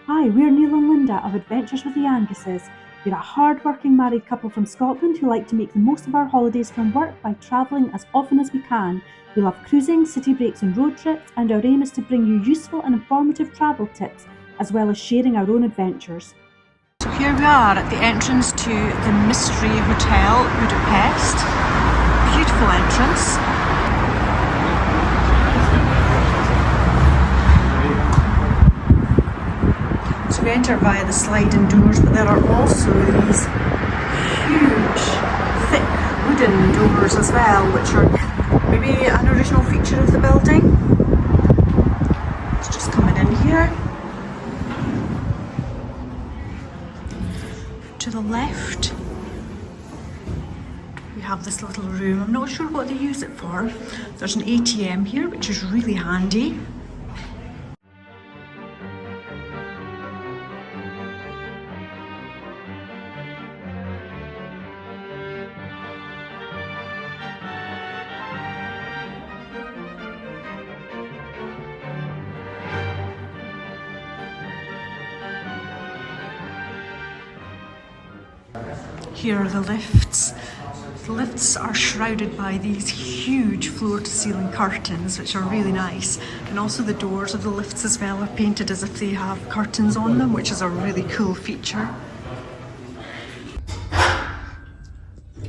Hi, we're Neil and Linda of Adventures with the Anguses. We're a hard-working married couple from Scotland who like to make the most of our holidays from work by travelling as often as we can. We love cruising, city breaks and road trips, and our aim is to bring you useful and informative travel tips, as well as sharing our own adventures. So here we are at the entrance to the Mystery Hotel, Budapest. Beautiful entrance. So we enter via the sliding doors, but there are also these huge, thick wooden doors as well, which are maybe an original feature of the building. It's just coming in here. To the left, we have this little room. I'm not sure what they use it for. There's an ATM here, which is really handy. Here are the lifts. The lifts are shrouded by these huge floor-to-ceiling curtains, which are really nice. And also the doors of the lifts as well are painted as if they have curtains on them, which is a really cool feature.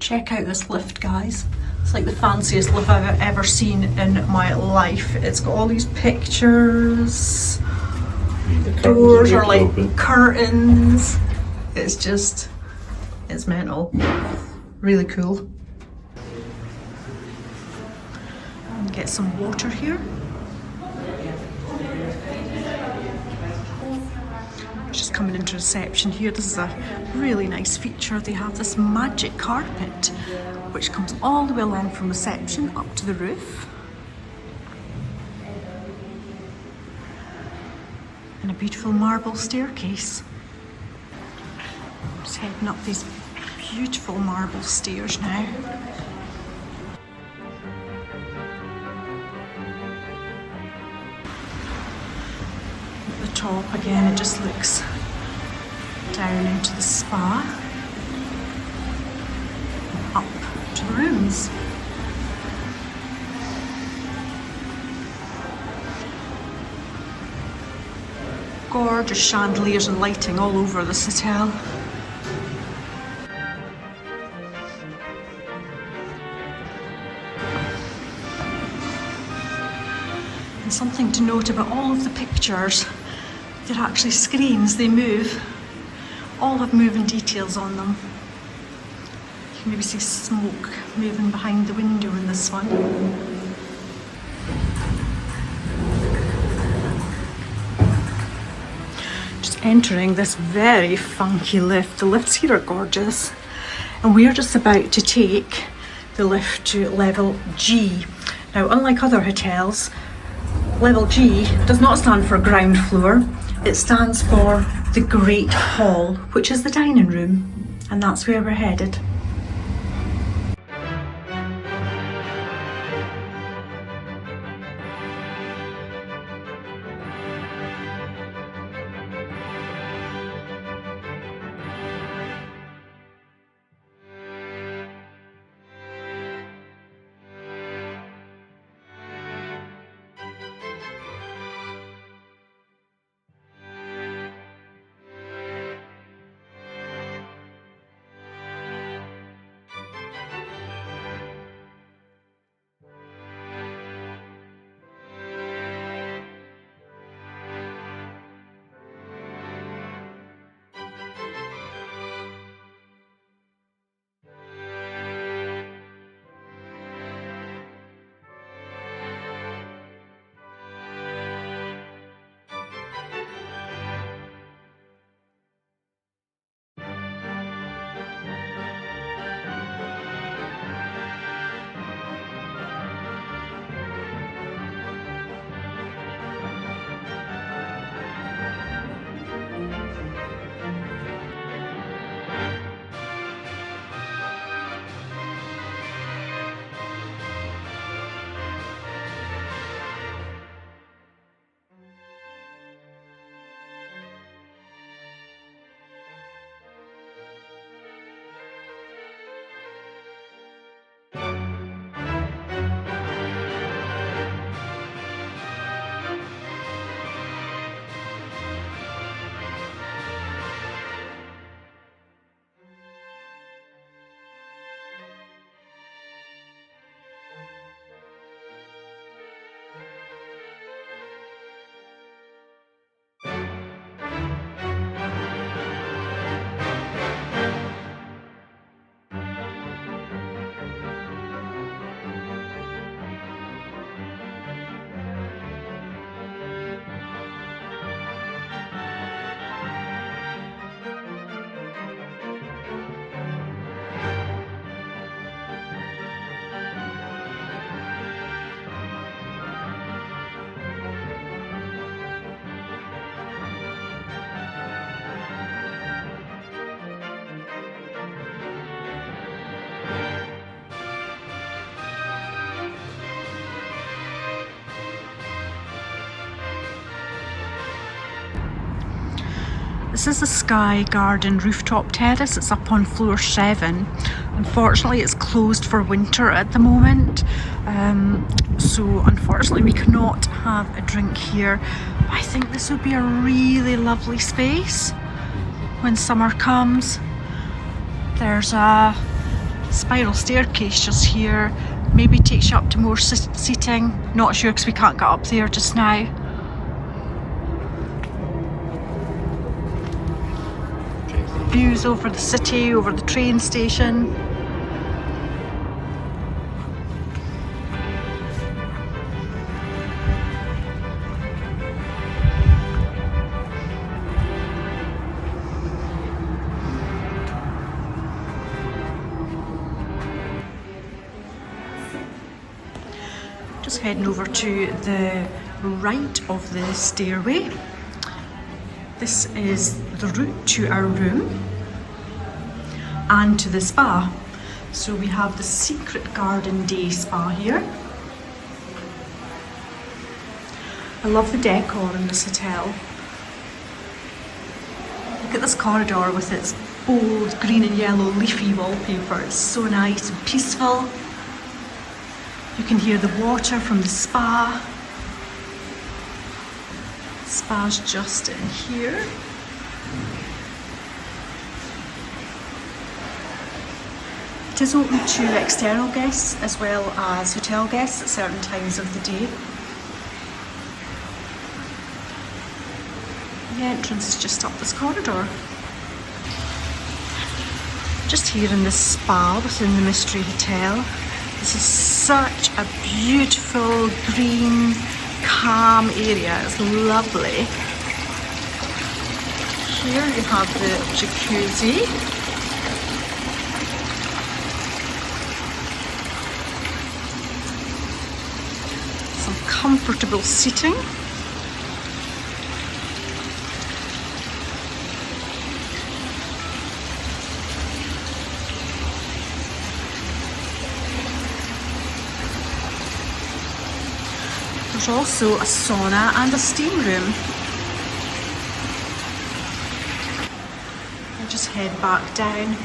Check out this lift, guys. It's like the fanciest lift I've ever seen in my life. It's got all these pictures. The doors are like curtains. It's mental. Really cool. Get some water here. Just coming into reception here. This is a really nice feature. They have this magic carpet which comes all the way along from reception up to the roof. And a beautiful marble staircase. Just heading up these beautiful marble stairs now. At the top again, it just looks down into the spa, up to the rooms. Gorgeous chandeliers and lighting all over this hotel. Something to note about all of the pictures, they're actually screens, they move. All have moving details on them. You can maybe see smoke moving behind the window in this one. Just entering this very funky lift. The lifts here are gorgeous. And we're just about to take the lift to level G. Now, unlike other hotels, Level G does not stand for ground floor, it stands for the Great Hall, which is the dining room, and that's where we're headed. This is the Sky Garden Rooftop Terrace. It's up on floor 7. Unfortunately, it's closed for winter at the moment. So unfortunately we cannot have a drink here. But I think this would be a really lovely space when summer comes. There's a spiral staircase just here. Maybe takes you up to more seating. Not sure because we can't get up there just now. Views over the city, over the train station. Just heading over to the right of the stairway. This is the route to our room and to the spa. So we have the Secret Garden Day Spa here. I love the decor in this hotel. Look at this corridor with its bold green and yellow leafy wallpaper. It's so nice and peaceful. You can hear the water from the spa. Spa's just in here. It is open to external guests as well as hotel guests at certain times of the day. The entrance is just up this corridor. Just here in the spa within the Mystery Hotel. This is such a beautiful green, calm area. It's lovely. Here you have the jacuzzi. Some comfortable seating. There's also a sauna and a steam room. I'll just head back down.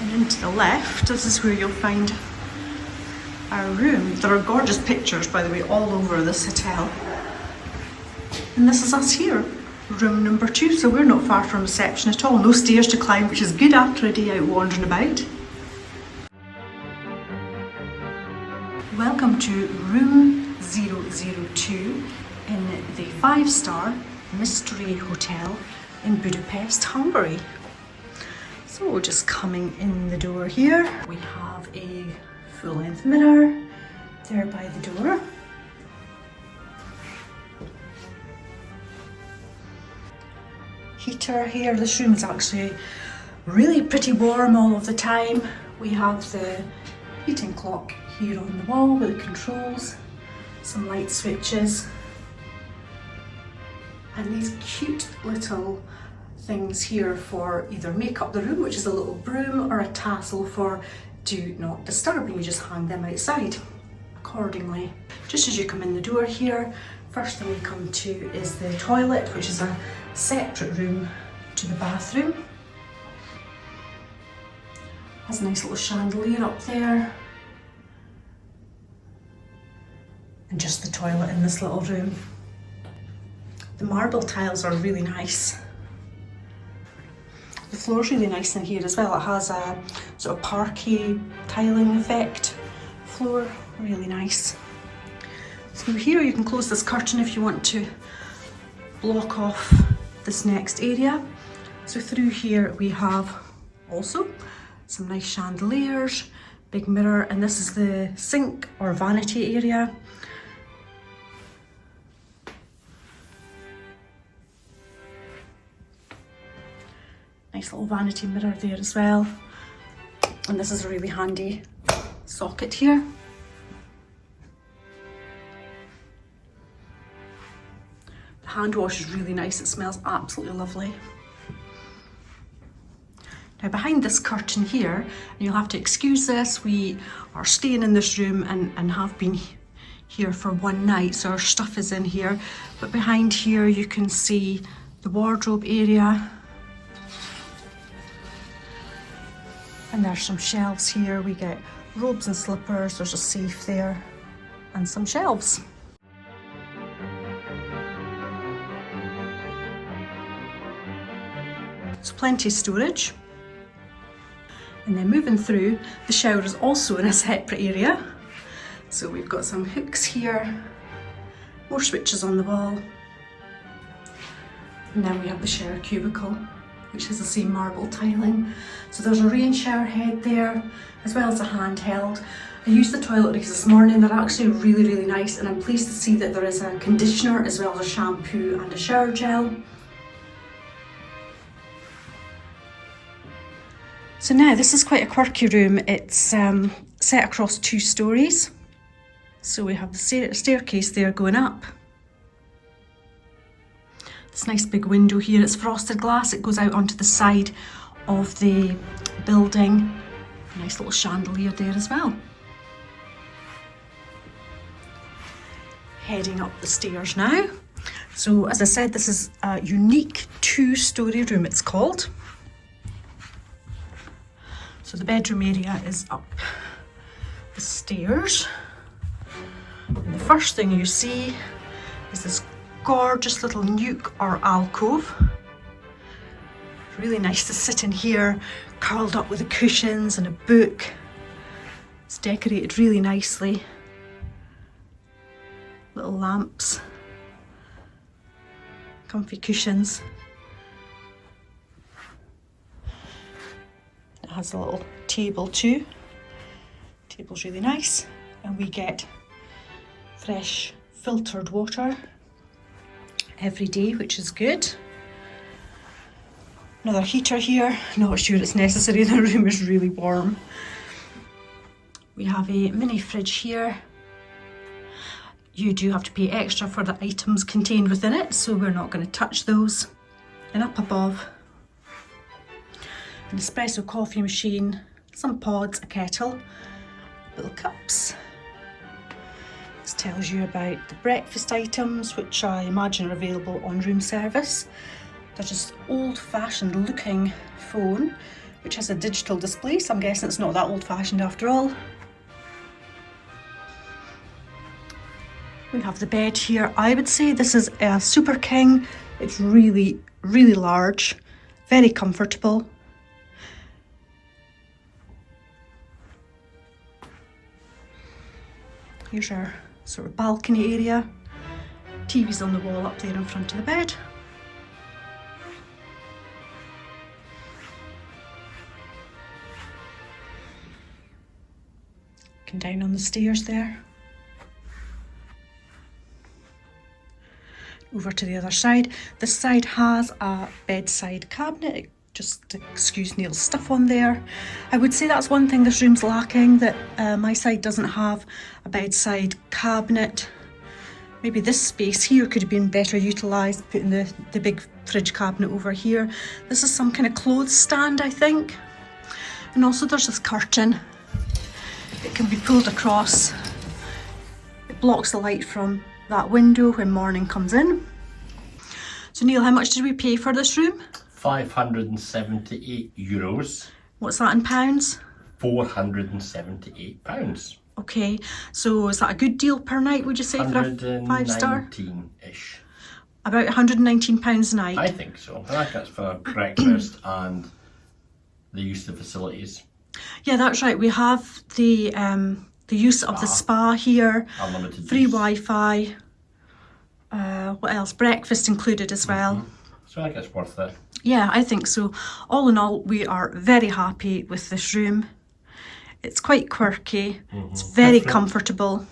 And into the left, this is where you'll find our room. There are gorgeous pictures, by the way, all over this hotel. And this is us here. Room number 2, so we're not far from reception at all. No stairs to climb, which is good after a day out wandering about. Welcome to room 002 in the 5-star Mystery Hotel in Budapest, Hungary. So just coming in the door here, we have a full-length mirror there by the door. Heater here. This room is actually really pretty warm all of the time. We have the heating clock here on the wall with the controls, some light switches, and these cute little things here for either make up the room, which is a little broom, or a tassel for do not disturb, and you just hang them outside accordingly. Just as you come in the door here, first thing we come to is the toilet, which is a separate room to the bathroom. Has a nice little chandelier up there. And just the toilet in this little room. The marble tiles are really nice. The floor's really nice in here as well. It has a sort of parquet tiling effect. Floor, really nice. So here you can close this curtain if you want to block off this next area. So through here we have also some nice chandeliers, big mirror, and this is the sink or vanity area. Nice little vanity mirror there as well. And this is a really handy socket here. Hand wash is really nice. It smells absolutely lovely. Now behind this curtain here, and you'll have to excuse this, we are staying in this room and have been here for one night, so our stuff is in here. But behind here you can see the wardrobe area. And there's some shelves here. We get robes and slippers, there's a safe there, and some shelves. So plenty of storage. And then moving through, the shower is also in a separate area. So we've got some hooks here, more switches on the wall. And then we have the shower cubicle, which has the same marble tiling. So there's a rain shower head there, as well as a handheld. I used the toiletries this morning. They're actually really, really nice, and I'm pleased to see that there is a conditioner as well as a shampoo and a shower gel. So now this is quite a quirky room. It's set across 2 stories. So we have the staircase there going up. This nice big window here, it's frosted glass, it goes out onto the side of the building. A nice little chandelier there as well. Heading up the stairs now. So as I said, this is a unique 2-storey room, it's called. So the bedroom area is up the stairs. And the first thing you see is this gorgeous little nook or alcove. Really nice to sit in here, curled up with the cushions and a book. It's decorated really nicely. Little lamps, comfy cushions. It has a little table too. Table's really nice, and we get fresh filtered water every day, which is good. Another heater here, not sure it's necessary, the room is really warm. We have a mini fridge here. You do have to pay extra for the items contained within it, so we're not going to touch those. And up above, an espresso coffee machine, some pods, a kettle, little cups. This tells you about the breakfast items, which I imagine are available on room service. There's just old-fashioned looking phone, which has a digital display, so I'm guessing it's not that old-fashioned after all. We have the bed here. I would say this is a Super King. It's really, really large, very comfortable. Here's our sort of balcony area. TV's on the wall up there in front of the bed. Looking down on the stairs there. Over to the other side. This side has a bedside cabinet. Just excuse Neil's stuff on there. I would say that's one thing this room's lacking, that my side doesn't have a bedside cabinet. Maybe this space here could have been better utilised, putting the big fridge cabinet over here. This is some kind of clothes stand, I think. And also there's this curtain. It can be pulled across. It blocks the light from that window when morning comes in. So Neil, how much did we pay for this room? €578. What's that in pounds? £478. Okay, so is that a good deal per night, would you say, for a 5-star? 119-ish. About £119 a night? I think so. I think that's for breakfast and the use of the facilities. Yeah, that's right. We have the use of the spa here, Unlimited free use. Wi-Fi, what else? Breakfast included as well. So I think it's worth it. Yeah, I think so. All in all, we are very happy with this room. It's quite quirky, it's very comfortable.